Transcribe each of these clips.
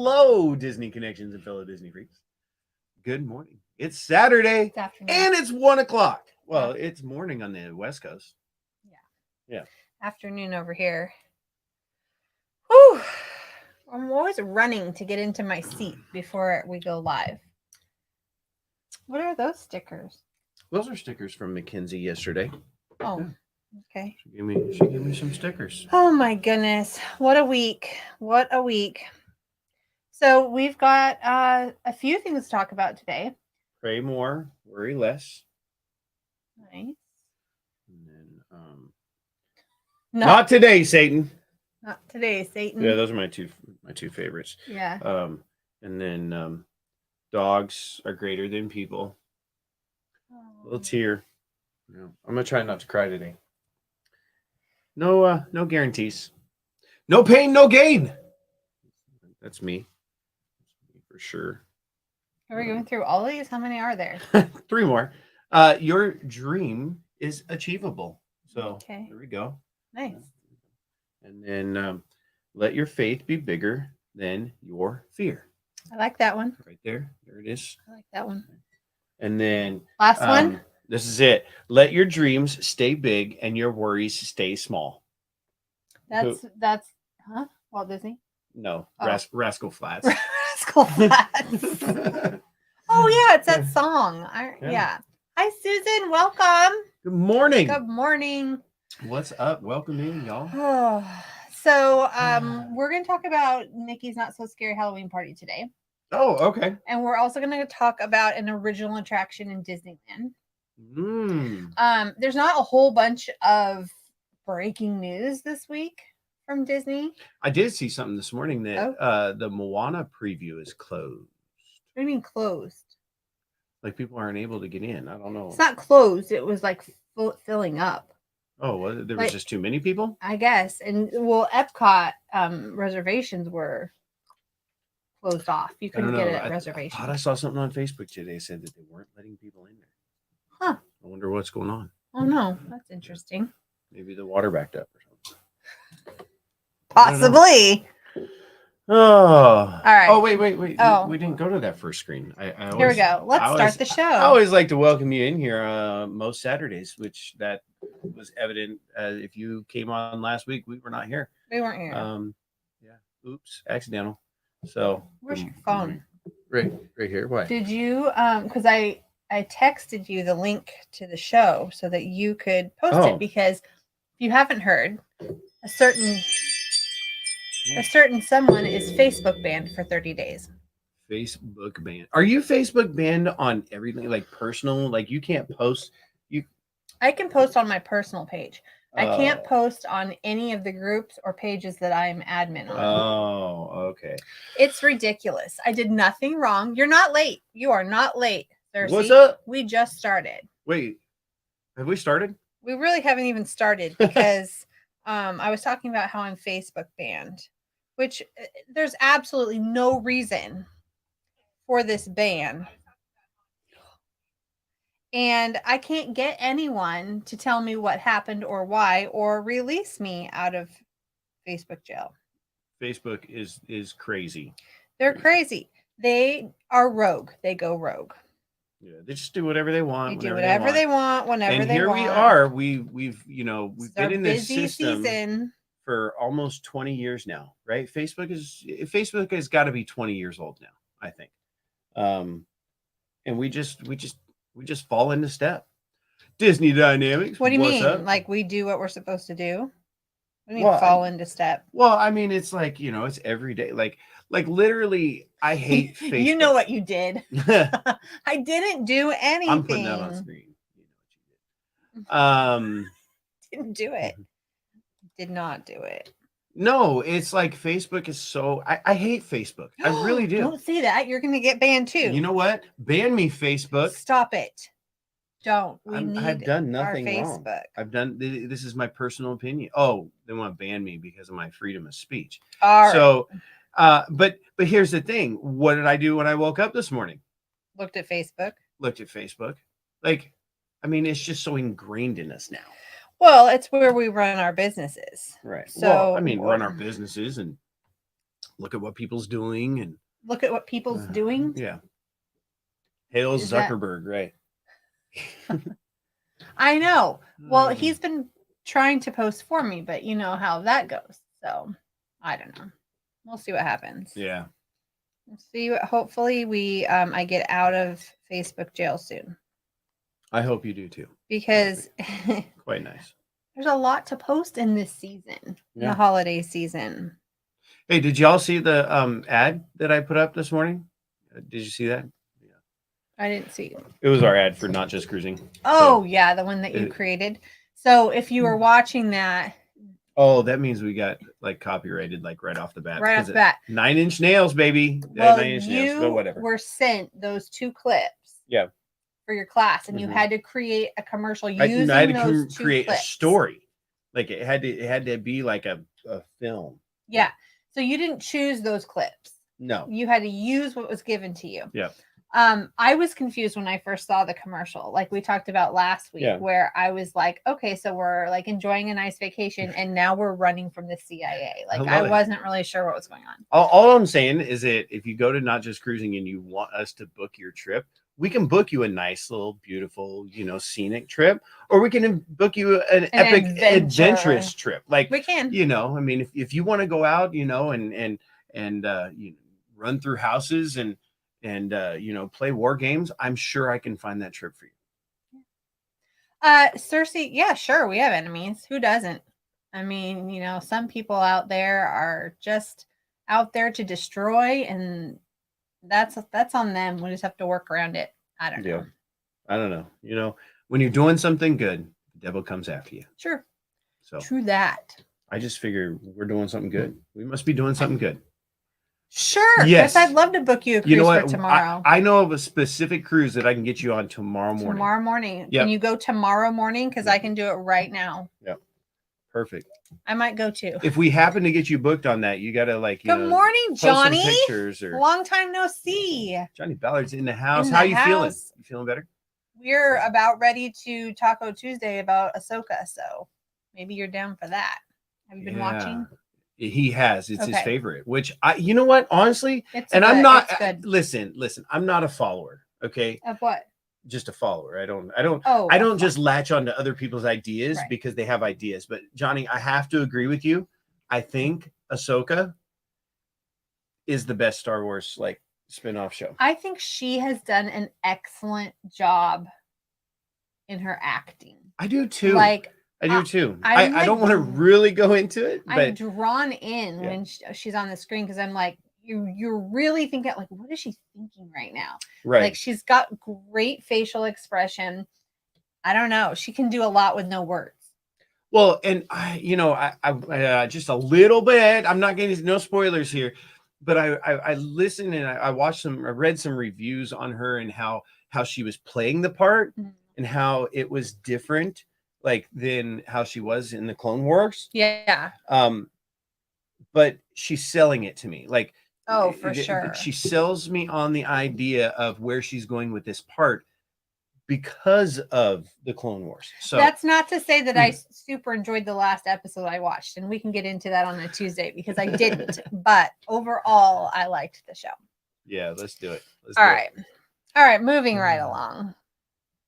Hello, Disney connections and fellow Disney freaks. Good morning. It's Saturday, and it's 1 o'clock. Well, it's morning on the West Coast. Yeah. Afternoon over here. Whew. I'm always running to get into my seat before we go live. What are those stickers? Those are stickers from Mackenzie yesterday. Oh, yeah. Okay. She gave me some stickers. Oh my goodness. What a week. What a week. So we've got a few things to talk about today. Pray more, worry less. Nice. And then, not today, Satan. Not today, Satan. Yeah, those are my two favorites. Yeah. And then dogs are greater than people. A little tear. No, I'm gonna try not to cry today. No guarantees. No pain, no gain. That's me for sure. Are we going through all of these? How many are there? 3 more. Your dream is achievable. So okay. There we go. Nice. And then let your faith be bigger than your fear. I like that one. Right there. There it is. I like that one. And then last one. This is it. Let your dreams stay big and your worries stay small. That's Walt Disney? No, Rascal Flatts. Rascal Flatts. Oh yeah, it's that song. Yeah. Hi Susan, welcome. Good morning. Good morning. What's up? Welcome in, y'all. So we're gonna talk about Nikki's Not So Scary Halloween Party today. Oh, okay. And we're also gonna talk about an original attraction in Disneyland. There's not a whole bunch of breaking news this week from Disney. I did see something this morning that the Moana preview is closed. What do you mean closed? Like people aren't able to get in. I don't know. It's not closed. It was like filling up. Oh, well, there was just too many people? I guess. And Epcot reservations were closed off. You couldn't get a reservation. I thought I saw something on Facebook today said that they weren't letting people in there. Huh. I wonder what's going on. Oh no, that's interesting. Maybe the water backed up or something. Possibly. Oh. All right. Oh, wait. Oh. We didn't go to that first screen. Here we go. Let's start the show. I always like to welcome you in here most Saturdays, which that was evident if you came on last week. We were not here. We weren't here. Yeah. Oops. Accidental. So. Where's your phone? Right here. Why? Did you? Because I texted you the link to the show so that you could post it, because if you haven't heard, a certain someone is Facebook banned for 30 days. Facebook banned. Are you Facebook banned on everything, like personal? Like you can't post. I can post on my personal page. I can't post on any of the groups or pages that I'm admin on. Oh, okay. It's ridiculous. I did nothing wrong. You're not late. You are not late, Thursday. What's up? We just started. Wait, have we started? We really haven't even started because I was talking about how I'm Facebook banned, which there's absolutely no reason for this ban. And I can't get anyone to tell me what happened or why or release me out of Facebook jail. Facebook is crazy. They're crazy. They are rogue. They go rogue. Yeah, they just do whatever they want. They do whatever they want whenever they want. And here we are. We've been in this system season for almost 20 years now, right? Facebook has got to be 20 years old now, I think. And we just fall into step. Disney dynamics. What do you mean? Up? Like we do what we're supposed to do? What do you mean fall into step? Well, I mean, it's like, it's every day. Like literally, I hate Facebook. You know what you did. I didn't do anything. I'm putting that on screen. You know what you did. Didn't do it. Did not do it. No, it's like Facebook is so... I hate Facebook. I really do. Don't say that. You're going to get banned too. You know what? Ban me, Facebook. Stop it. Don't. I've done nothing wrong. I've done... This is my personal opinion. Oh, they want to ban me because of my freedom of speech. All right. So, but here's the thing. What did I do when I woke up this morning? Looked at Facebook. Like, I mean, it's just so ingrained in us now. Well, it's where we run our businesses. Right. So, well, I mean, run our businesses and look at what people's doing and Look at what people's doing. Yeah. Hail Is that- Zuckerberg, right? I know. Well, he's been trying to post for me, but you know how that goes. So I don't know. We'll see what happens. Yeah. We'll see what. Hopefully, I get out of Facebook jail soon I hope you do too. because Quite nice. there's a lot to post in this season, in Yeah. the holiday season. Hey, did y'all see the ad that I put up this morning? Did you see that? I didn't see. It was our ad for Not Just Cruising. Oh, So- yeah, the one that you created. So if you were watching that, Oh, that means we got like copyrighted like right off the bat. right off because the bat, 9-inch nails, baby. well, 9-inch nails, but you whatever. were sent those 2 clips. Yeah. For your class, and you Mhm. had to create a commercial I using had to those 2 create clips. a story. Like it had to be like a film. Yeah. So you didn't choose those clips. No. You had to use what was given to you. Yeah. I was confused when I first saw the commercial, like we talked about last week, Yeah. where I was like, okay, so we're like enjoying a nice vacation and now we're running from the CIA. Like I love it. wasn't really sure what was going on. All I'm saying is that if you go to Not Just Cruising and you want us to book your trip, we can book you a nice little beautiful, scenic trip, or we can book you an epic adventurous trip. Like We can. I mean, if you want to go out, and you run through houses and play war games, I'm sure I can find that trip for you. Cersei, yeah, sure, we have enemies. Who doesn't? I mean, some people out there are just out there to destroy, and that's on them. We just have to work around it. I don't know. I don't know. When you're doing something good, the devil comes after you. Sure. So True that. I just figure we're doing something good. We must be doing something good. Sure. Yes. I'd love to book you a cruise for tomorrow. I know of a specific cruise that I can get you on tomorrow morning. Tomorrow morning. Yep. Can you go tomorrow morning? Because I can do it right now. Yep. Perfect. I might go too. If we happen to get you booked on that, you got to Good morning, post some Johnny. pictures or Long time no see. Johnny Ballard's in the house. In the How you feeling? house. You feeling better? We're about ready to Taco Tuesday about Ahsoka, so maybe you're down for that. Have you been watching? He has. It's his Okay. favorite. Which you know what? Honestly, It's and good. I'm not. It's good. Listen. I'm not a follower. Okay, Of what? just a follower. I don't Oh, just latch onto other people's ideas Right. because they have ideas. But Johnny, I have to agree with you. I think Ahsoka is the best Star Wars spin-off show. I think she has done an excellent job in her acting. I do too. Like I do too. I'm I don't want to like- really go into it, I'm but drawn in Yeah. when she's on the screen because I'm like, you're really thinking like, what is she thinking right now? right. Like she's got great facial expression. I don't know. She can do a lot with no words. Well, and I just a little bit. I'm not getting no spoilers here, but I listened and I watched I read some reviews on her and how she was playing the part Mhm. and how it was different, than how she was in the Clone Wars. Yeah. But she's selling it to me. Oh, for sure. She sells me on the idea of where she's going with this part because of the Clone Wars. So That's not to say that I super enjoyed the last episode I watched, and we can get into that on a Tuesday because I didn't. But overall, I liked the show. yeah, let's do it. All right, moving right along.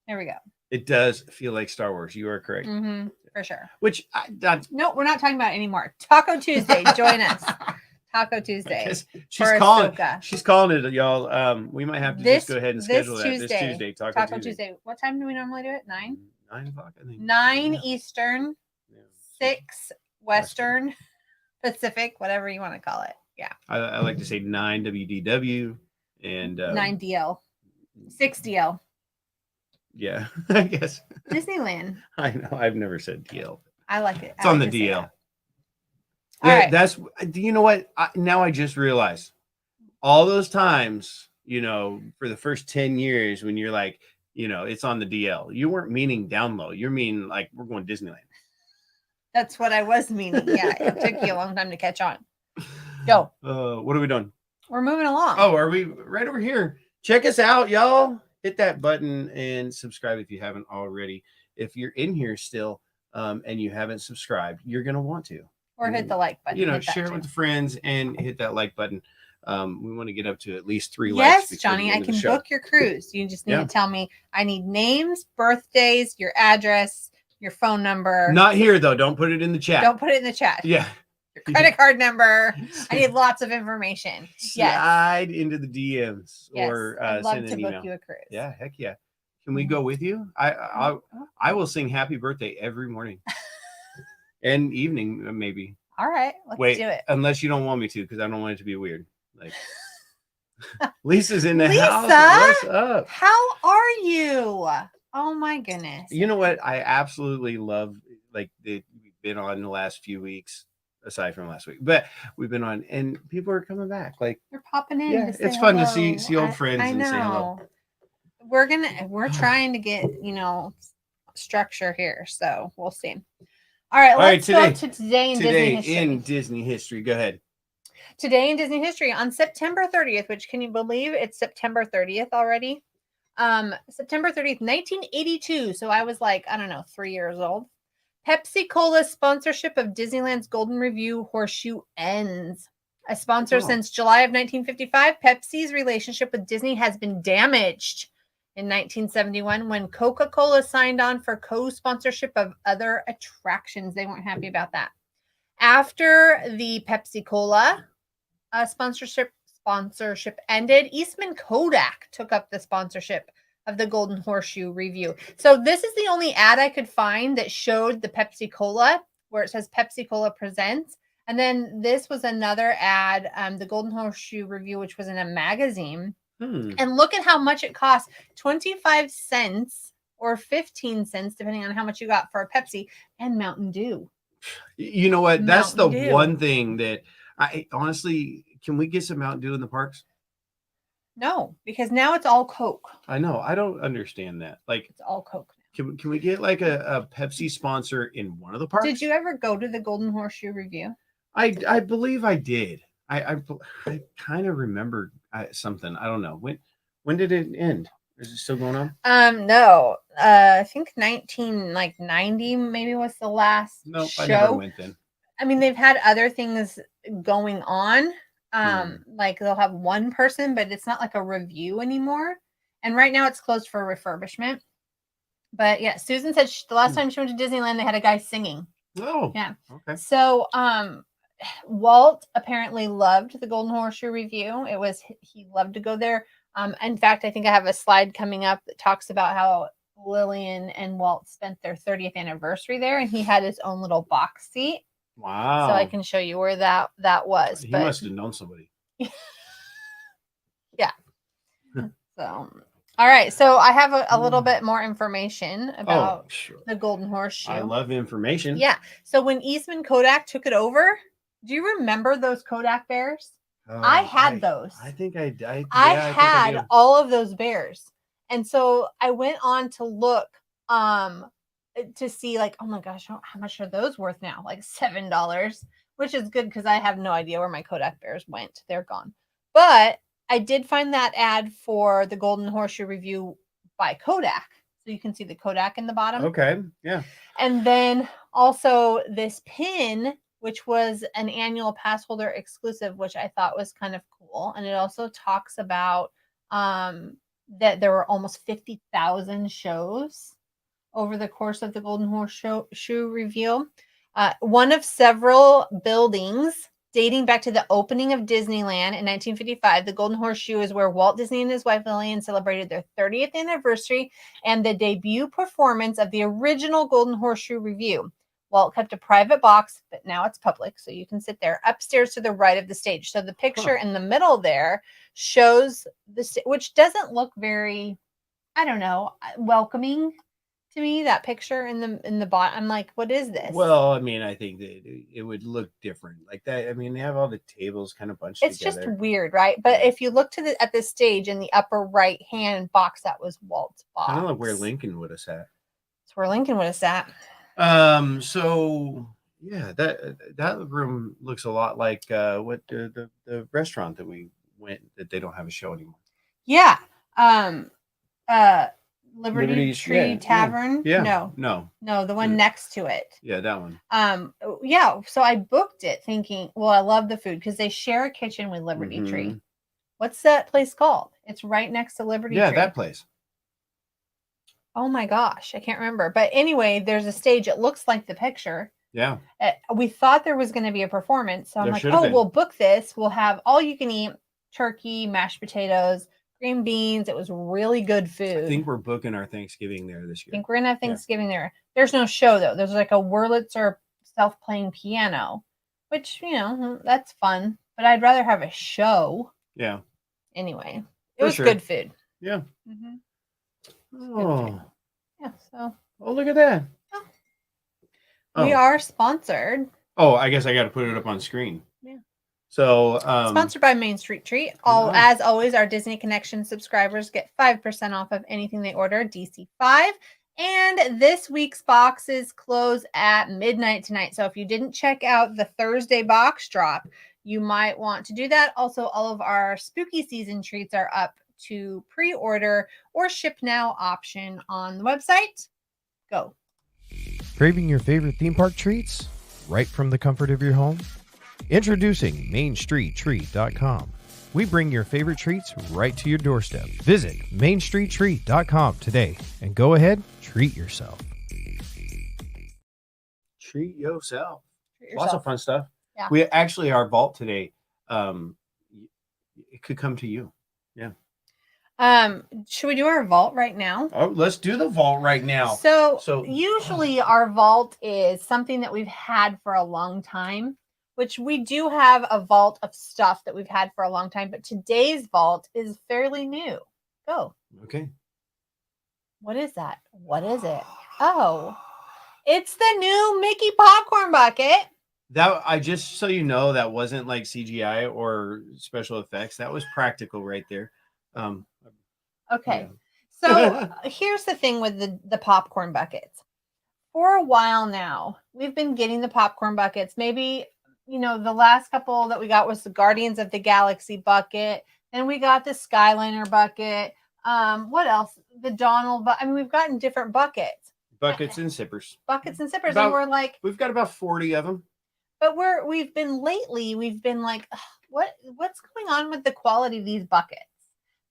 Here we go. It does feel like Star Wars. You are correct. Mm-hmm, for sure. Which No, we're not talking about it anymore. Taco Tuesday, join us. Taco Tuesday. she's for calling. Ahsoka. She's calling it, y'all. We might have to just go ahead and schedule that this Tuesday. Taco Tuesday. What time do we normally do it? 9? 9 o'clock, I think. 9 Yeah. Eastern, Yeah. 6 Western, Pacific, whatever you want to call it. Yeah. I like to say 9 WDW and 9 DL. 6 DL. Yeah, I guess. Disneyland. I know. I've never said DL. I like it. It's I on like the to say DL. that. Yeah, All right. that's. Do you know what? Now I just realized all those times, for the first 10 years when you're like, it's on the DL. You weren't meaning down low. You're meaning like we're going to Disneyland. That's what I was meaning. Yeah, it took you a long time to catch on. Go. What are we doing? We're moving along. Oh, are we right over here? Check us out, y'all. Hit that button and subscribe if you haven't already. If you're in here still and you haven't subscribed, you're going to want to. Or And hit the like button. You know, Hit that share it too. with the friends and hit that like button. We want to get up to at least 3 likes Yes, before Johnny, the I end of the can show. book your cruise. You just need Yeah. to tell me. I need names, birthdays, your address, your phone number. Not here though. Don't put it in the chat. Don't put it in the chat. Yeah. Your credit card number. I need lots of information. Yes. Slide into the DMs Yes. or I'd love send to an book email. you a cruise. Yeah, heck yeah. Can we go with you? I will sing happy birthday every morning and evening maybe. All right, let's Wait, do it. unless you don't want me to, because I don't want it to be weird. Like Lisa's in the Lisa, house. What's up? how are you? Oh my goodness. You know what? I absolutely love like we've been on the last few weeks, aside from last week, but we've been on and people are coming back. Like You're popping in. yeah, to say it's fun to hello. see old friends I and know. say hello. We're trying to get, structure here, so we'll see. All right, let's go to today in Disney history. In Disney history, go ahead. Today in Disney history on September 30th, which can you believe it's September 30th already? September 30th, 1982. So I was like, I don't know, 3 years old. Pepsi Cola's sponsorship of Disneyland's Golden Review Horseshoe ends. A sponsor since July of 1955, Pepsi's relationship with Disney has been damaged. In 1971, when Coca-Cola signed on for co-sponsorship of other attractions, they weren't happy about that. After the Pepsi Cola sponsorship ended, Eastman Kodak took up the sponsorship of the Golden Horseshoe Review. So this is the only ad I could find that showed the Pepsi Cola, where it says Pepsi Cola Presents. And then this was another ad, the Golden Horseshoe Review, which was in a magazine. And look at how much it cost, 25 cents or 15 cents, depending on how much you got for a Pepsi and Mountain Dew. You know what? That's the Mountain Dew. one thing that I honestly, can we get some Mountain Dew in the parks? No, because now it's all Coke. I know. I don't understand that. Like it's all Coke now. Can we get like a Pepsi sponsor in one of the parks? Did you ever go to the Golden Horseshoe Review? I believe I did. I kind of remember something. I don't know. When did it end? Is it still going on? No. I think 1990 maybe was the last show. I never went then. I mean, they've had other things going on. Like they'll have one person, but it's not like a review anymore. And right now it's closed for refurbishment. But yeah, Susan said the last time she went to Disneyland, they had a guy singing. Oh, yeah. Okay. So, Walt apparently loved the Golden Horseshoe Review. He loved to go there. In fact, I think I have a slide coming up that talks about how Lillian and Walt spent their 30th anniversary there, and he had his own little box seat. Wow. So I can show you where that was. He must have known somebody. Yeah. So, all right. So I have a little bit more information about the Golden Horseshoe. I love information. Yeah. So when Eastman Kodak took it over, do you remember those Kodak bears? I had those. I think I had all of those bears. And so I went on to look to see like, oh my gosh, how much are those worth now? Like $7, which is good because I have no idea where my Kodak bears went. They're gone. But I did find that ad for the Golden Horseshoe Review by Kodak. So you can see the Kodak in the bottom. Okay. Yeah. And then also this pin, which was an annual pass holder exclusive, which I thought was kind of cool. And it also talks about that there were almost 50,000 shows over the course of the Golden Horseshoe Review. One of several buildings dating back to the opening of Disneyland in 1955. The Golden Horseshoe is where Walt Disney and his wife Lillian celebrated their 30th anniversary and the debut performance of the original Golden Horseshoe Review. Walt kept a private box, but now it's public, so you can sit there upstairs to the right of the stage. So the picture in the middle there shows which doesn't look very, I don't know, welcoming to me. That picture in the bottom, I'm like, what is this? Well, I mean, I think that it would look different like that. I mean, they have all the tables kind of bunched together. It's just weird, right? But if you look at the stage in the upper right hand box, that was Walt's box. Kind of like where Lincoln would have sat. It's where Lincoln would have sat. So yeah, that room looks a lot like what the restaurant that we went that they don't have a show anymore. Yeah. Liberty Liberty's- Tree yeah, Tavern. Yeah. No, No. the one next to it. Yeah, that one. Yeah. So I booked it thinking, well, I love the food because they share a kitchen with Liberty Tree. Mhm. What's that place called? It's right next to Liberty Yeah, Tree. that place. Oh my gosh, I can't remember. But anyway, there's a stage. It looks like the picture. Yeah. We thought there was going to be a performance. So I'm There like, should have oh, been. we'll book this. We'll have all you can eat turkey, mashed potatoes, green beans. It was really good food. I think we're booking our Thanksgiving there this I year. think we're going to have Thanksgiving there. There's no show, though. There's like a Wurlitzer self-playing piano, which, that's fun. But I'd rather have a show. Yeah. Anyway, it For was sure. good food. Yeah. Mm-hmm. Oh. Yeah, so. Oh, look at that. We are sponsored. Oh, I guess I got to put it up on screen. Yeah. So, sponsored by Main Street Treat. As always, our Disney Connection subscribers get 5% off of anything they order, DC5. And this week's boxes close at midnight tonight. So if you didn't check out the Thursday box drop, you might want to do that. Also, all of our spooky season treats are up to pre-order or ship now option on the website. Go. Craving your favorite theme park treats right from the comfort of your home? Introducing MainStreetTreat.com. We bring your favorite treats right to your doorstep. Visit MainStreetTreat.com today and go ahead, treat yourself. treat yourself. Treat yourself. Lots of fun stuff. Yeah. We actually, our vault today, it could come to you. Yeah. Should we do our vault right now? Oh, let's do the vault right now. So usually our vault is something that we've had for a long time, which we do have a vault of stuff that we've had for a long time, but today's vault is fairly new. Go. Okay. What is that? What is it? Oh, it's the new Mickey popcorn bucket. That, I just so you know, that wasn't like CGI or special effects. That was practical right there. Okay. Yeah. So here's the thing with the popcorn buckets. For a while now, we've been getting the popcorn buckets. Maybe, the last couple that we got was the Guardians of the Galaxy bucket. Then we got the Skyliner bucket. What else? The Donald. We've gotten different buckets. Buckets and sippers. Buckets and sippers. And we're like, we've got about 40 of them. But we've been like, what's going on with the quality of these buckets?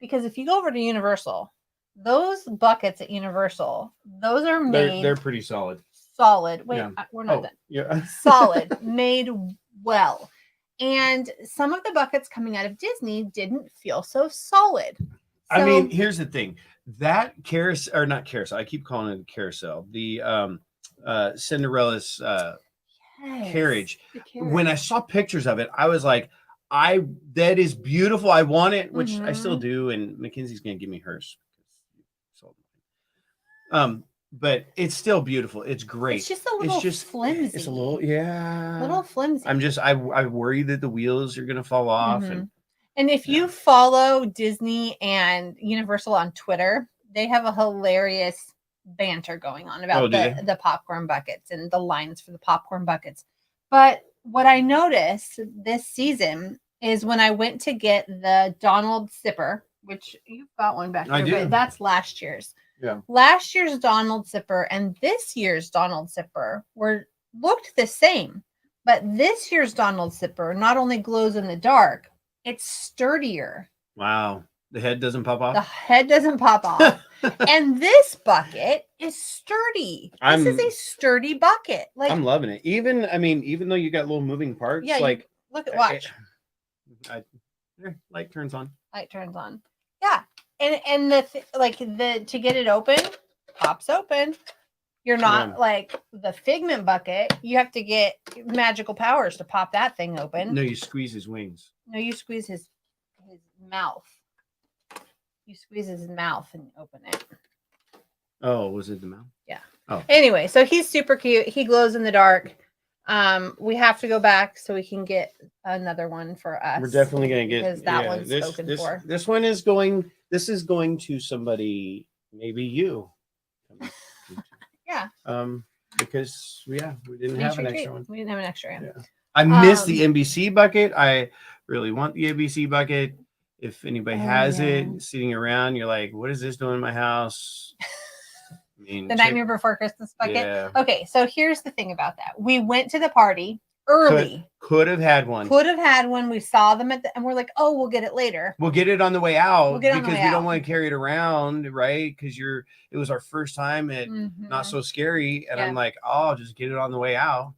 Because if you go over to Universal, those buckets at Universal, those are made. They're pretty solid. Solid. Wait, Yeah. We're not done. Yeah. Solid, made well. And some of the buckets coming out of Disney didn't feel so solid. So, Here's the thing. That carousel, or not carousel, I keep calling it a carousel. The Cinderella's carriage. When I saw pictures of it, I was like, that is beautiful. I want it, which I still do, and Mackenzie's gonna give me hers. But it's still beautiful. It's great. It's just a little flimsy. It's a little flimsy. I worry that the wheels are gonna fall off. And if you follow Disney and Universal on Twitter, they have a hilarious banter going on about the popcorn buckets and the lines for the popcorn buckets. But what I noticed this season is when I went to get the Donald Sipper, which you've got one back there, but that's last year's. Yeah. Last year's Donald Sipper and this year's Donald Sipper looked the same. But this year's Donald Sipper not only glows in the dark, it's sturdier. Wow. The head doesn't pop off? The head doesn't pop off. And this bucket is sturdy. This is a sturdy bucket. Like, I'm loving it. Even though you got little moving parts, watch. Light turns on. Light turns on. Yeah. And to get it open, pops open. You're not like the Figment bucket. You have to get magical powers to pop that thing open. No, you squeeze his wings. No, you squeeze his mouth. You squeeze his mouth and open it. Oh, was it the mouth? Yeah. Oh. Anyway, so he's super cute. He glows in the dark. We have to go back so we can get another one for us. We're definitely going to get because that one's spoken for. This one is going. This is going to somebody, maybe you. Yeah. Because we didn't have an extra one. We didn't have an extra one. Yeah. I miss the NBC bucket. I really want the NBC bucket. if anybody Oh, has yeah. it sitting around, you're like, what is this doing in my house? I mean, The check- Nightmare Before Christmas bucket. Yeah. Okay, so here's the thing about that. We went to the party early. Could have had one. Could have had one. We saw them and we're like, oh, we'll get it later. We'll get it on the way out We'll get it on the because way we don't out. want to carry it around, right? Because it was our first time at Mhm. Not So Scary, and Yeah. I'm like, oh, I'll just get it on the way out.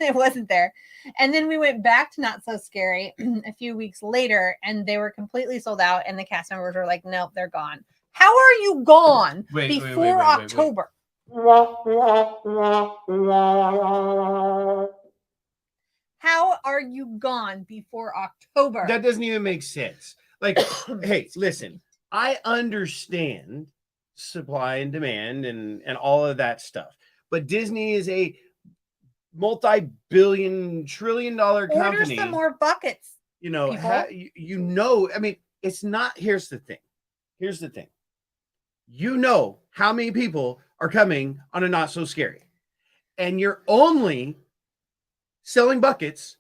It wasn't there. And then we went back to Not So Scary a few weeks later, and they were completely sold out. And the cast members were like, nope, they're gone. How are you gone before wait. October? How are you gone before October? That doesn't even make sense. Like, hey, listen, I understand supply and demand and all of that stuff, but Disney is a multi-billion trillion-dollar Order company. some more buckets. You know, people. I mean, it's not. Here's the thing. You know how many people are coming on a Not So Scary, and you're only selling buckets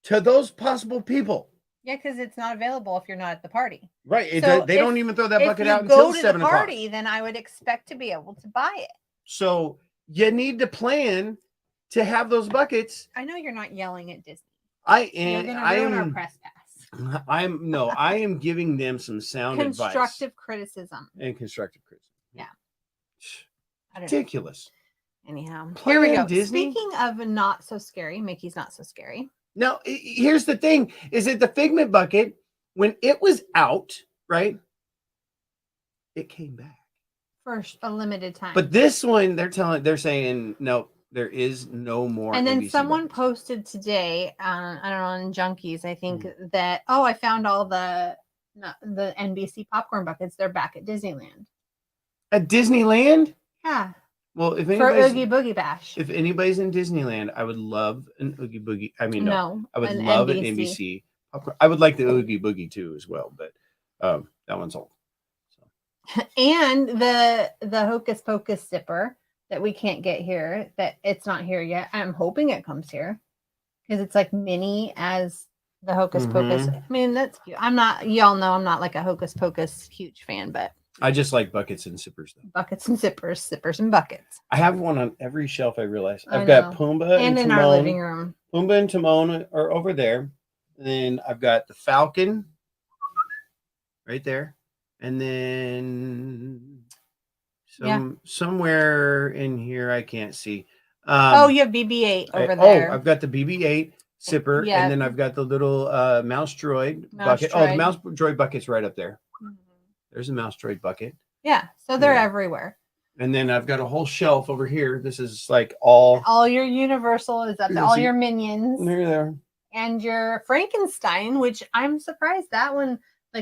to those possible people. Yeah, because it's not available if you're not at the party. Right. So they don't even throw that bucket out If you until go to 7 the o'clock. party, then I would expect to be able to buy it. So you need to plan to have those buckets. I know you're not yelling at Disney. I You're am. going to I ruin our am. press pass. I am giving them some sound Constructive advice criticism. and constructive criticism. Yeah. I don't know. Ridiculous. Anyhow, Plan, here we go. Disney. Speaking of Not So Scary, Mickey's Not So Scary. Now, here's the thing: is that the Figment bucket, when it was out, right? It came back For a limited time. But this one, they're saying no, there is no more. And then NBC someone buckets. posted today, I don't know, on Junkies, I think that I found all the NBC popcorn buckets. They're back at Disneyland. At Disneyland. Yeah. Well, if For anybody's Oogie Boogie Bash. if anybody's in Disneyland, I would love an Oogie Boogie. I mean, no, I would an love NBC. an NBC popcorn. I would like the Oogie Boogie too as well, but that one's old. So. And the Hocus Pocus zipper that we can't get here, that it's not here yet. I'm hoping it comes here because it's like mini as the Hocus Pocus. I mean, that's cute. Y'all know I'm not like a Hocus Pocus huge fan, but I just like buckets and zippers though. Buckets and zippers and buckets. I have one on every shelf. I realize I I've got know. Pumbaa and in Timon. our living room. Pumbaa and Timon are over there. And then I've got the Falcon right there. And then somewhere in here I can't see. You have BB-8 over there. I've got the BB-8 zipper, Yeah. and then I've got the little mouse droid bucket. Oh, the mouse droid bucket's right up there. Mm-hmm. There's a mouse droid bucket. Yeah, so they're everywhere. And then I've got a whole shelf over here. This is like all your Universal is up there, all your Minions. There. And your Frankenstein, which I'm surprised that one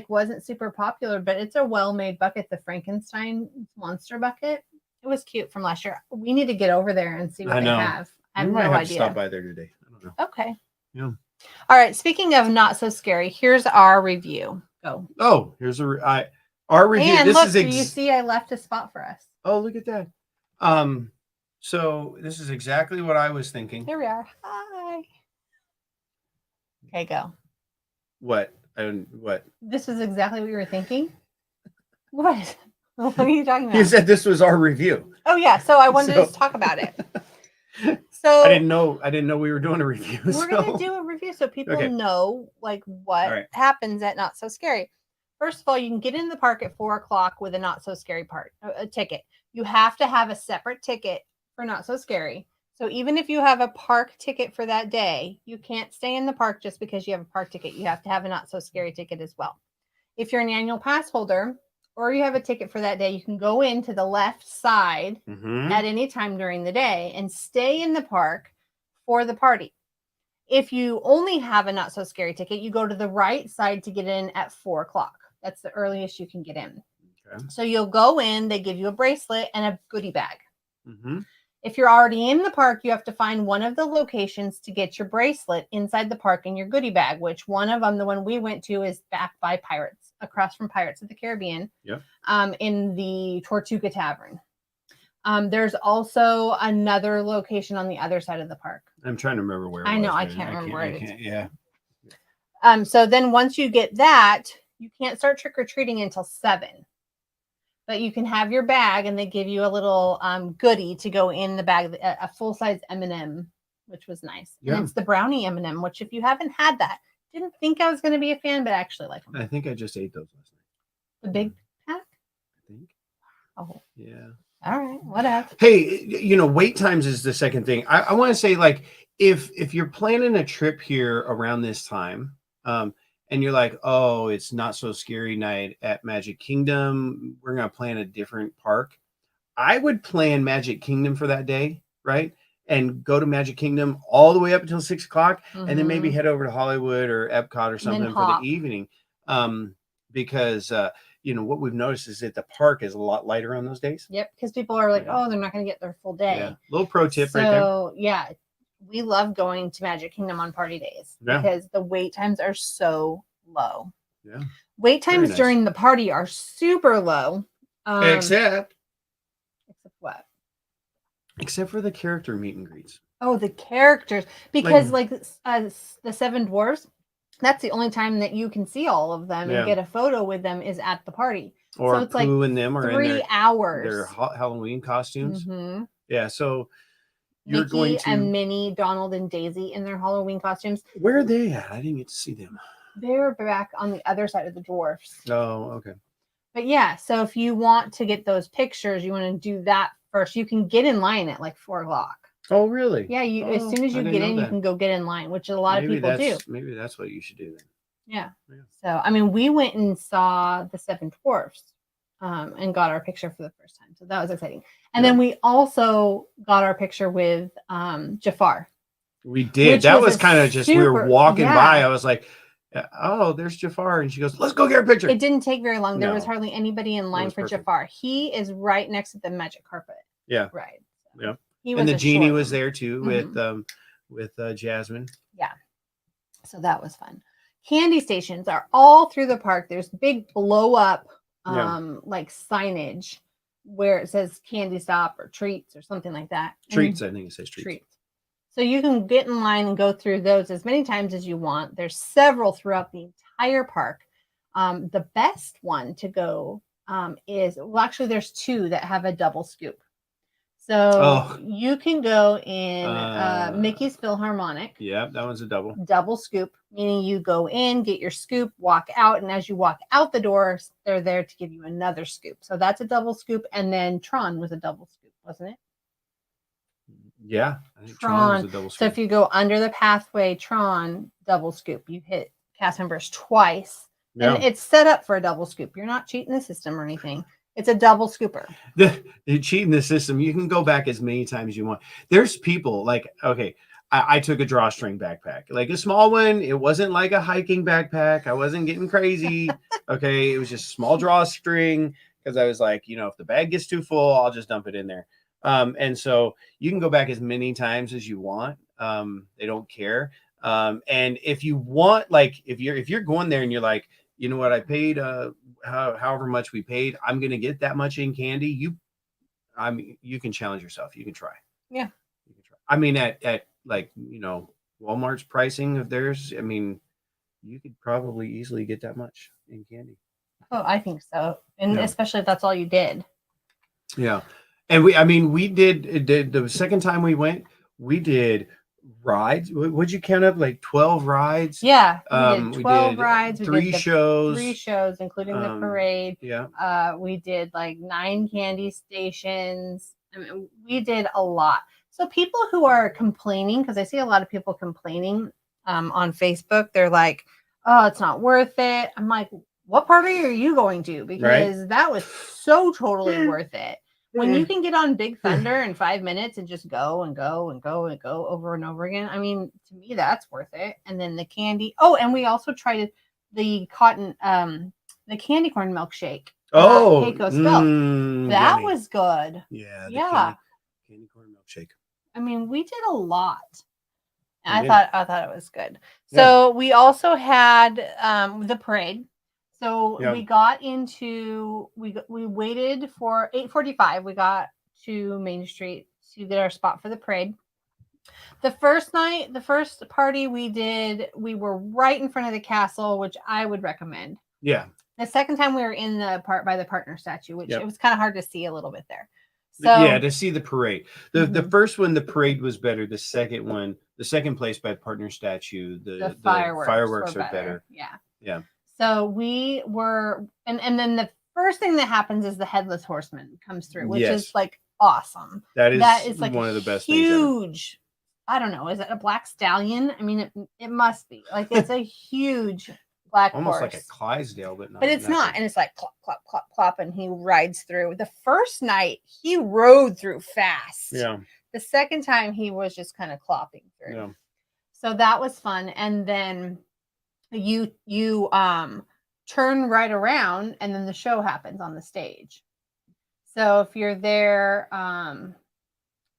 wasn't super popular, but it's a well-made bucket, the Frankenstein monster bucket. It was cute from last year. We need to get over there and see what they have. I have no idea. To stop by there today. I don't know. Okay. Yeah. All right. Speaking of Not So Scary, here's our review. Go. Oh, here's our review. And this look, is do you see I left a spot for us? Oh, look at that. So this is exactly what I was thinking. Here we are. Hi. Okay, go. What? This is exactly what you were thinking? What? What are you talking about? You said this was our review. Oh yeah, so I wanted to talk about it. So I didn't know we were doing a review. We're gonna do a review so people know what happens at Not So Scary. First of all, you can get in the park at 4:00 with a Not So Scary ticket. You have to have a separate ticket for Not So Scary. So even if you have a park ticket for that day, you can't stay in the park just because you have a park ticket. You have to have a Not So Scary ticket as well. If you're an annual pass holder or you have a ticket for that day, you can go into the left side at any time during the day and stay in the park for the party. If you only have a Not So Scary ticket, you go to the right side to get in at 4:00. That's the earliest you can get in. Okay. So you'll go in, they give you a bracelet and a goodie bag. If you're already in the park, you have to find one of the locations to get your bracelet inside the park and your goodie bag, which one of them, the one we went to, is back by Pirates, across from Pirates of the Caribbean, in the Tortuga Tavern. There's also another location on the other side of the park. I'm trying to remember where it was. I know, I can't remember where it is. Yeah. So then once you get that, you can't start trick-or-treating until 7. But you can have your bag, and they give you a little goodie to go in the bag, a full-size M&M, which was nice. Yeah. And it's the brownie M&M, which if you haven't had that, didn't think I was going to be a fan, but I actually like them. I think I just ate those last night. The big pack? I think. Oh, Yeah. all right, whatever. Hey, wait times is the second thing. I want to say, like, if you're planning a trip here around this time, and you're like, oh, it's not so scary night at Magic Kingdom, we're gonna plan a different park. I would plan Magic Kingdom for that day, right? And go to Magic Kingdom all the way up until 6 o'clock, and then maybe head over to Hollywood or Epcot or something for the evening. Because what we've noticed is that the park is a lot lighter on those days. Yep, because people are like, oh, they're not going to get their full day. Yeah. Little pro tip right there. So yeah, we love going to Magic Kingdom on party days because the wait times are so low. Yeah. Wait times during the party are super low. Except what? Except for the character meet and greets. Oh, the characters. Because the Seven Dwarfs, that's the only time that you can see all of them and get a photo with them is at the party. Or so it's Pooh and them are 3 hours. Their Halloween costumes. Yeah, so you're Mickey going to and Minnie, Donald and Daisy in their Halloween costumes. Where are they at? I didn't get to see them. They're back on the other side of the dwarfs. Oh, okay. But yeah, so if you want to get those pictures, you want to do that first. You can get in line at like 4 o'clock. Oh, really? Yeah, as soon as you get in, you can go get in line, which a lot of people do. Maybe that's what you should do then. Yeah. So, I mean, we went and saw the Seven Dwarfs and got our picture for the first time. So that was exciting. And then we also got our picture with Jafar. We did. That was kind of just, we were walking by. I was like, oh, there's Jafar. And she goes, let's go get a picture. It didn't take very long. There was hardly anybody in line for Jafar. He is right next to the magic carpet. Yeah. Right. So yeah. He was and the genie was there too with Jasmine. Yeah. So that was fun. Candy stations are all through the park. There's big blow up like signage where it says candy stop or treats or something like that. Treats, I think it says treats. So you can get in line and go through those as many times as you want. There's several throughout the entire park. The best one to go is, well, actually there's 2 that have a double scoop. So you can go in Mickey's Philharmonic. Yeah, that one's a double. Double scoop, meaning you go in, get your scoop, walk out, and as you walk out the doors, they're there to give you another scoop. So that's a double scoop, and then Tron was a double scoop, wasn't it? Yeah, I think Tron was a double scoop. So if you go under the pathway, Tron, double scoop, you hit cast members twice. Yeah. And it's set up for a double scoop. You're not cheating the system or anything. It's a double scooper. The cheating the system. You can go back as many times as you want. There's people like, okay, I took a drawstring backpack, like a small one. It wasn't like a hiking backpack. I wasn't getting crazy. Okay, it was just small drawstring because I was like, if the bag gets too full, I'll just dump it in there. And so you can go back as many times as you want. They don't care. And if you want, like, if you're going there and you're like, you know what, I paid however much we paid, I'm gonna get that much in candy. You can challenge yourself. You can try. Yeah. You can try. I mean, at like, Walmart's pricing of theirs, I mean, you could probably easily get that much in candy. Oh, I think so. And especially if that's all you did. Yeah. And we did the second time we went, we did rides. What'd you count up? Like 12 rides? Yeah. We did 12 rides. We did 3 shows. 3 shows, including the parade. Yeah. We did like 9 candy stations. I mean, we did a lot. So people who are complaining, because I see a lot of people complaining on Facebook, they're like, oh, it's not worth it. I'm like, what party are you going to? Because that was so totally worth it. When you can get on Big Thunder in 5 minutes and just go and go and go and go over and over again, I mean, to me, that's worth it. And then the candy. Oh, and we also tried the candy corn milkshake. Pecos Milk. That yummy. Was good. Yeah. Candy corn milkshake. I mean, we did a lot. I thought it was good. So we also had the parade. So we got into we waited for 8:45. We got to Main Street to get our spot for the parade. The first night, the first party we did, we were right in front of the castle, which I would recommend. Yeah. The second time we were in the part by the partner statue, which Yep. it was kind of hard to see a little bit there. So Yeah, to see the parade. The Mhm. first one, the parade was better. The second one, the second place by partner statue, the fireworks were are better. Yeah. Yeah. So we were, and then the first thing that happens is the headless horseman comes through, which Yes. is like awesome. That is like one of the best things ever. huge. I don't know. Is it a black stallion? I mean, it must be like it's a huge black Almost horse. like a Clydesdale, but not. But it's not, big. and it's like clop, clop, clop, clop, and he rides through. The first night he rode through fast. Yeah. The second time he was just kind of clopping through. Yeah. So that was fun. And then you turn right around, and then the show happens on the stage. So if you're there,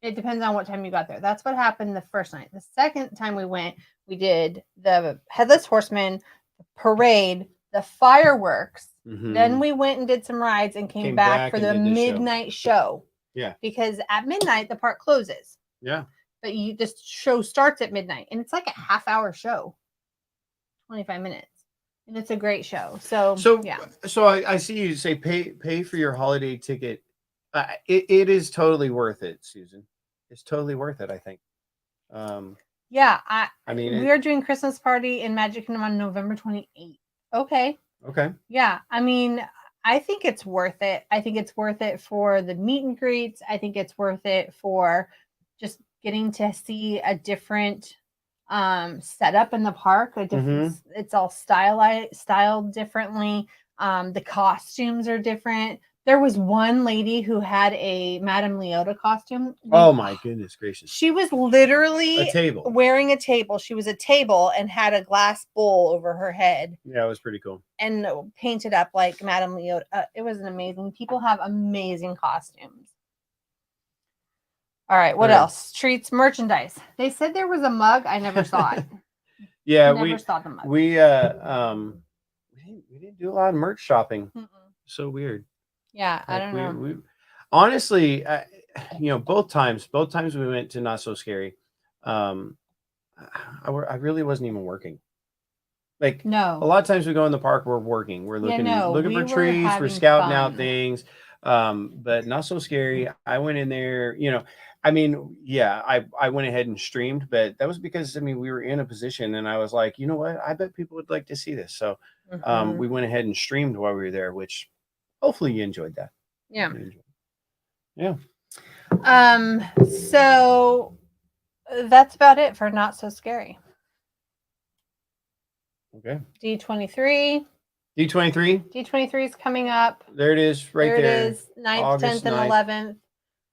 it depends on what time you got there. That's what happened the first night. The second time we went, we did the headless horseman, the parade, the fireworks. Mhm. Then we went and did some rides and came back for and the did the show. midnight show. Yeah. Because at midnight the park closes. Yeah. But this show starts at midnight, and it's like a half-hour show, 25 minutes, and it's a great show. So yeah. So I see you say pay for your holiday ticket. It is totally worth it, Susan. It's totally worth it, I think. Yeah, I mean, we are doing Christmas party in Magic Kingdom on November 28th. Okay. Okay. Yeah, I mean, I think it's worth it. I think it's worth it for the meet and greets. I think it's worth it for just getting to see a different setup in the park. A different, It's all styled differently. The costumes are different. There was one lady who had a Madame Leota costume. Oh my goodness gracious! She was literally a table wearing a table. She was a table and had a glass bowl over her head. Yeah, it was pretty cool. And painted up like Madame Leota. It was amazing. People have amazing costumes. All right, what else? Treats, merchandise. They said there was a mug. I never saw it. Yeah, I never saw the mug. We didn't do a lot of merch shopping. So weird. Yeah, I don't know. We honestly, both times we went to Not So Scary, I really wasn't even working. Like, no, a lot of times we go in the park, we're working, we're looking for trees, we're scouting out things. But Not So Scary, I went in there, I mean, yeah, I went ahead and streamed, but that was because we were in a position, and I was like, you know what, I bet people would like to see this. So we went ahead and streamed while we were there, which hopefully you enjoyed that. Yeah. Yeah. So that's about it for Not So Scary. Okay. D23. D23 is coming up. There it is, right there. There it is, 9th, August 10th, and 11th.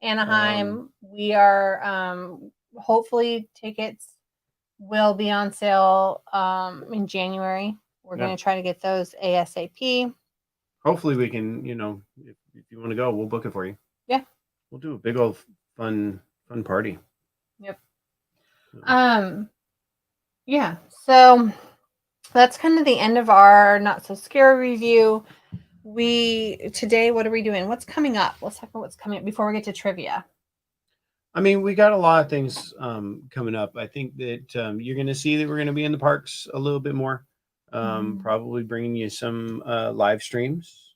Anaheim. We are hopefully tickets will be on sale in January. We're going to try to get those ASAP. Hopefully we can, if you want to go, we'll book it for you. Yeah. We'll do a big old fun party. Yep. Yeah. So that's kind of the end of our Not So Scary review. Today, what are we doing? What's coming up? Let's talk about what's coming up before we get to trivia. I mean, we got a lot of things coming up. I think that you're going to see that we're going to be in the parks a little bit more. Probably bringing you some live streams,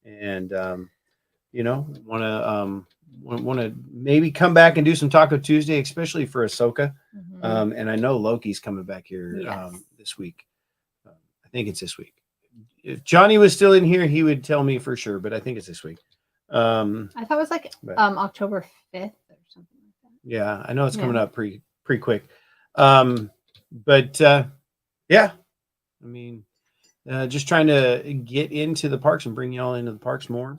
and want to maybe come back and do some Taco Tuesday, especially for Ahsoka. And I know Loki's coming back here this week. I think it's this week. If Johnny was still in here, he would tell me for sure, but I think it's this week. I thought it was like October 5th or something like that. Yeah, I know it's coming up pretty quick. But yeah, I mean, just trying to get into the parks and bring y'all into the parks more.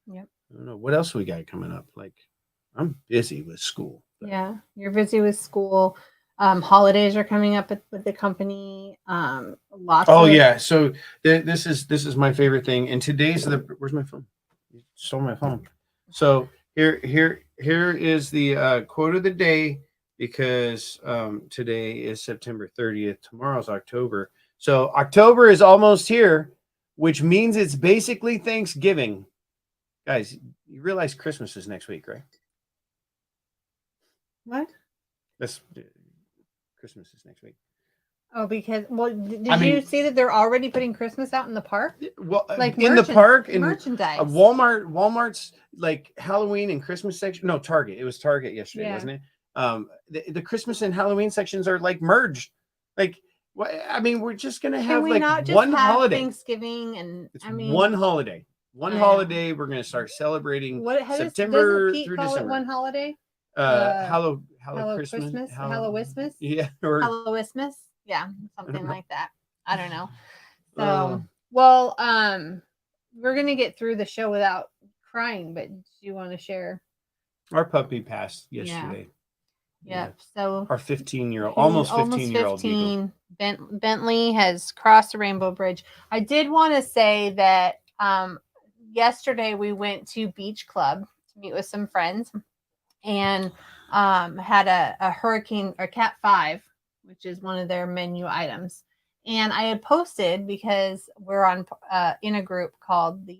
Yep. I don't know what else we got coming up. Like, I'm busy with school. Yeah, you're busy with school. Holidays are coming up with the company. Yeah. So this is my favorite thing. And today's where's my phone? You stole my phone. So here is the quote of the day, because today is September 30th. Tomorrow's October. So October is almost here, which means it's basically Thanksgiving. Guys, you realize Christmas is next week, right? What? That's Christmas is next week. Oh, because did I you mean- see that they're already putting Christmas out in the park? Well, Like in the park, in merchandise. Walmart's like Halloween and Christmas section. No, Target. It was Target yesterday, Yeah. wasn't it? The Christmas and Halloween sections are like merged. Like, what? I mean, we're just gonna Can have we like not just one have holiday. Thanksgiving and It's I mean one holiday. One I know. holiday. We're gonna start celebrating September doesn't Pete through call December. it one holiday? Hello Christmas, Hallowismas? Yeah, or Hallowismas? Yeah, something know. like that. I don't know. So, Uh. well, we're gonna get through the show without crying, but do you want to share? our puppy passed Yeah. yesterday. Yep. So Our 15-year-old, he's almost 15-year-old Beagle. Bentley has crossed the Rainbow Bridge. I did want to say that yesterday we went to Beach Club to meet with some friends and had a hurricane or Cat 5, which is one of their menu items. And I had posted because we're on in a group called the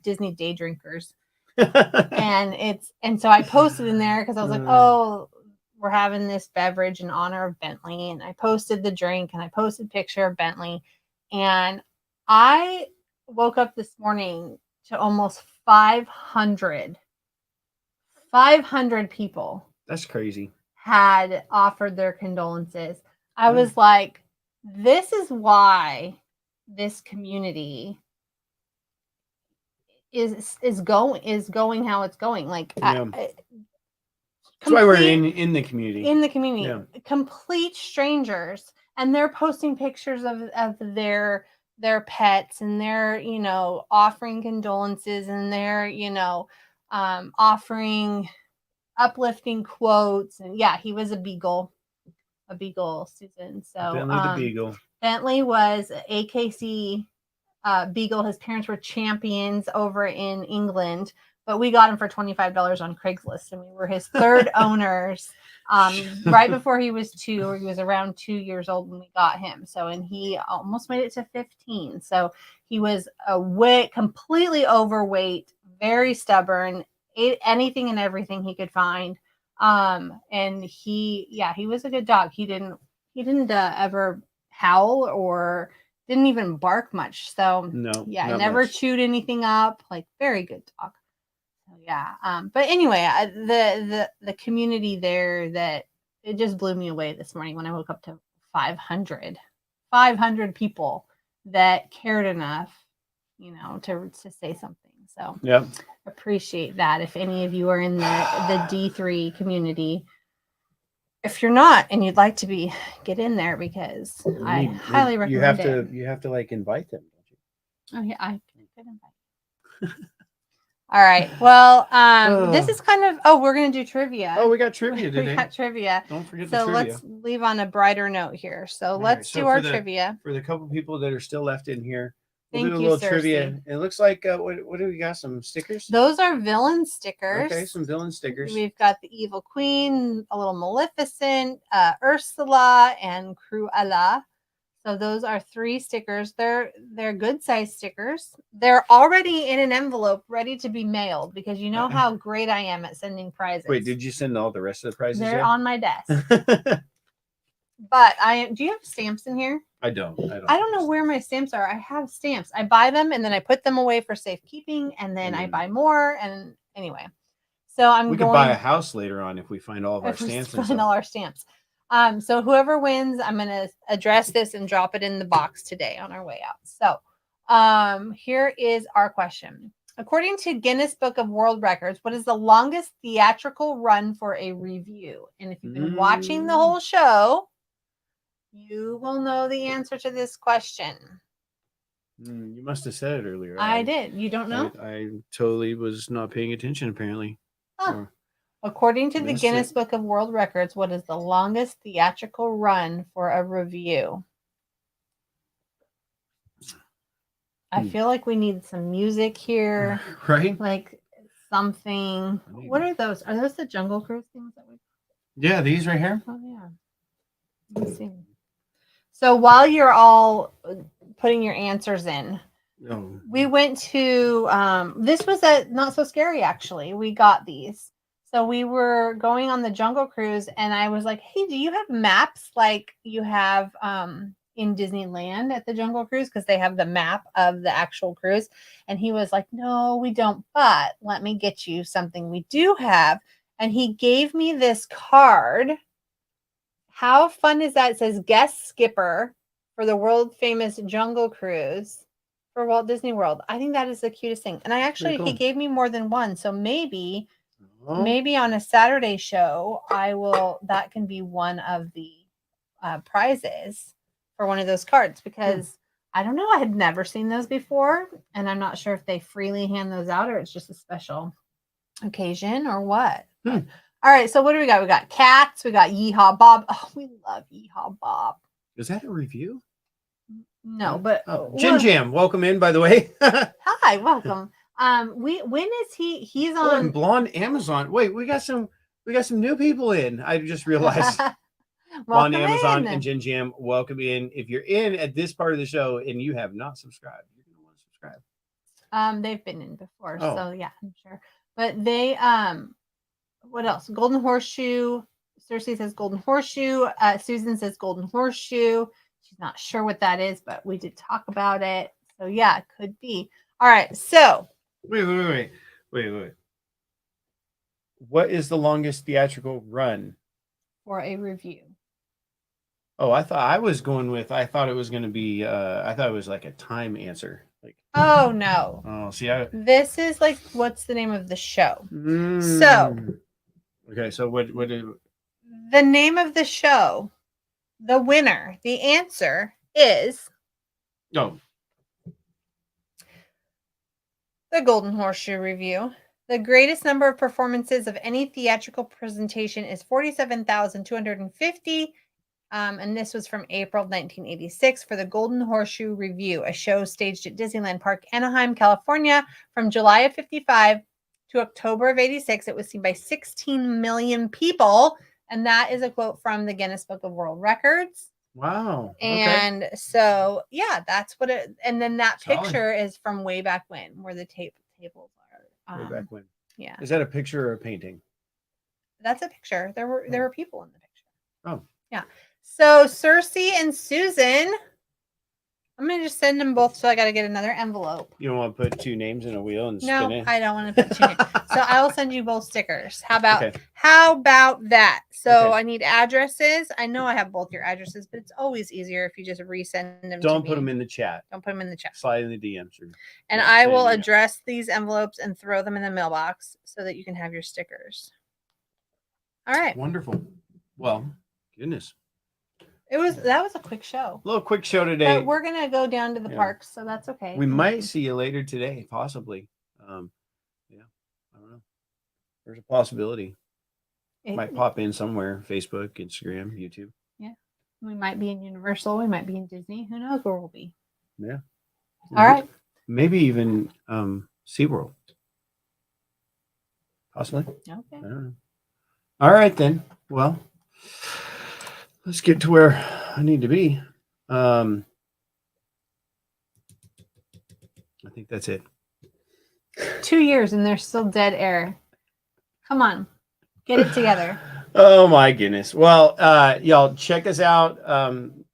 Disney Day Drinkers. and so I posted in there because I was like, oh, we're having this beverage in honor of Bentley, and I posted the drink and I posted a picture of Bentley, and I woke up this morning to almost 500 people. That's crazy. Had offered their condolences. I was like, this is why this community is going how it's going. Like, Yeah. That's why we're in the community. In the community, Yeah. Complete strangers, and they're posting pictures of their pets, and they're offering condolences, and they're offering uplifting quotes. And yeah, he was a beagle, Susan. So Bentley the Beagle. Bentley was AKC beagle. His parents were champions over in England, but we got him for $25 on Craigslist, and we were his third owners. Right before he was 2, or he was around 2 years old when we got him. So, and he almost made it to 15. So he was completely overweight, very stubborn, ate anything and everything he could find. And he was a good dog. He didn't ever howl or didn't even bark much. So no, never much. chewed anything up. Like, very good dog. So yeah. But anyway, the community there, that it just blew me away this morning when I woke up to 500 people that cared enough, to say something. So yeah, appreciate that. If any of you are in the D3 community, if you're not and you'd like to get in there, because I highly recommend it. You have to like invite them, don't you? Oh yeah, I could invite. All right. Well, this is kind of we're gonna do trivia. Oh, we got trivia today. We got trivia. Don't forget the So trivia. let's leave on a brighter note here. So All let's right, do so our trivia. For the couple people that are still left in here, we'll Thank do a you, little trivia. Cersei. It looks like what do we got? Some stickers. Those are villain stickers. Okay, some villain stickers. We've got the Evil Queen, a little Maleficent, Ursula, and Cruella. So those are 3 stickers. They're good size stickers. They're already in an envelope, ready to be mailed, because you know how great I am at sending prizes. Wait, did you send all the rest of the prizes? They're yet? on my desk. But do you have stamps in here? I don't know where my stamps are. I have stamps. I buy them and then I put them away for safekeeping, and then I buy more. And anyway, so we could buy a house later on if we find all of our stamps. Find all our stamps. So whoever wins, I'm going to address this and drop it in the box today on our way out. So here is our question. According to Guinness Book of World Records, what is the longest theatrical run for a review? And if you've been watching the whole show, you will know the answer to this question. You must have said it earlier. I did. You don't know? I totally was not paying attention, apparently. Huh. According to the Guinness Book of World Records, what is the longest theatrical run for a review? I feel like we need some music here. Right? Like something. What are those? Are those the Jungle Cruise things that we? Yeah, these right here. Oh yeah. Let's see. So while you're all putting your answers in, we went to this was a Not So Scary, actually. We got these. So we were going on the Jungle Cruise, and I was like, "Hey, do you have maps like you have in Disneyland at the Jungle Cruise? Because they have the map of the actual cruise." And he was like, "No, we don't. But let me get you something we do have." And he gave me this card. How fun is that? It says guest skipper for the world famous Jungle Cruise for Walt Disney World. I think that is the cutest thing. And he cool. gave me more than one. So maybe Oh, on a Saturday show, that can be one of the prizes for one of those cards, because I don't know, I had never seen those before, and I'm not sure if they freely hand those out or it's just a special occasion or what. Hmm. All right, so what do we got? We got cats, we got Yeehaw Bob. Oh, we love Yeehaw Bob. is that a review? No, but Jin Jam, welcome in, by the way. hi, welcome. When is he's Oh, on and Blonde Amazon. Wait, we got some new people in. I just realized. Blonde welcome Amazon in. and Jin Jam, welcome in. If you're in at this part of the show and you have not subscribed, you're gonna want to subscribe. They've been in before, Oh. so yeah, I'm sure. But they what else? Golden Horseshoe. Cersei says Golden Horseshoe. Susan says Golden Horseshoe. She's not sure what that is, but we did talk about it. So yeah, it could be. All right, so Wait. What is the longest theatrical run? for a review. Oh, I thought it was going to be I thought it was like a time answer. Like, Oh no. oh, see, This is like, what's the name of the show? Okay, so what is The name of the show, the winner, the answer is no the Golden Horseshoe Review. The greatest number of performances of any theatrical presentation is 47,250. And this was from April 1986 for the Golden Horseshoe Review, a show staged at Disneyland Park, Anaheim, California, from July of 55 to October of 86. It was seen by 16 million people. And that is a quote from the Guinness Book of World Records. Wow. And so, yeah, that's what it, and then that Solid. picture is from way back when, where the tables are. Way back when. Yeah. Is that a picture or a painting? That's a picture. There were people in the picture. Oh. Yeah. So Cersei and Susan, I'm gonna just send them both. So I got to get another envelope. You don't want to put two names in a wheel and No, spin it? I don't want to put two names. So I will send you both stickers. How about Okay. that? So Okay. I need addresses. I know I have both your addresses, but it's always easier if you just resend them. Don't put them in the chat. Don't put them in the chat. Slide in the DMs. And I will address these envelopes and throw them in the mailbox so that you can have your stickers. All right. Wonderful. Well, goodness. That was a quick show. A little quick show today. But we're gonna go down to the parks, so that's okay. We might see you later today, possibly. Yeah, I don't know. There's a possibility. Might pop in somewhere. Facebook, Instagram, YouTube. Yeah. We might be in Universal. We might be in Disney. Who knows where we'll be? Yeah. All right. Maybe even SeaWorld. Possibly. Okay. I don't know. All right, then. Well, let's get to where I need to be. I think that's it. 2 years and there's still dead air. Come on. Get it together. Oh my goodness. Well, y'all check us out.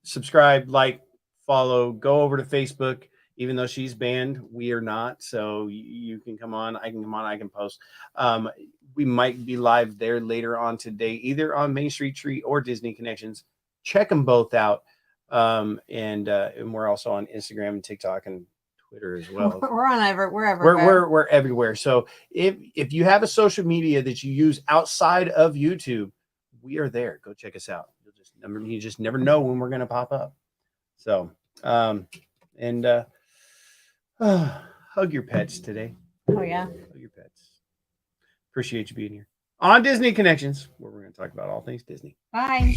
Subscribe, like, follow, go over to Facebook. Even though she's banned, we are not. So you can come on. I can come on. I can post. We might be live there later on today, either on Main Street Treat or Disney Connections. Check them both out. And we're also on Instagram and TikTok and Twitter as well. We're on wherever. We're everywhere. So if you have a social media that you use outside of YouTube, we are there. Go check us out. You just never know when we're gonna pop up. So hug your pets today. Oh yeah. Hug your pets. Appreciate you being here on Disney Connections, where we're gonna talk about all things Disney. Bye.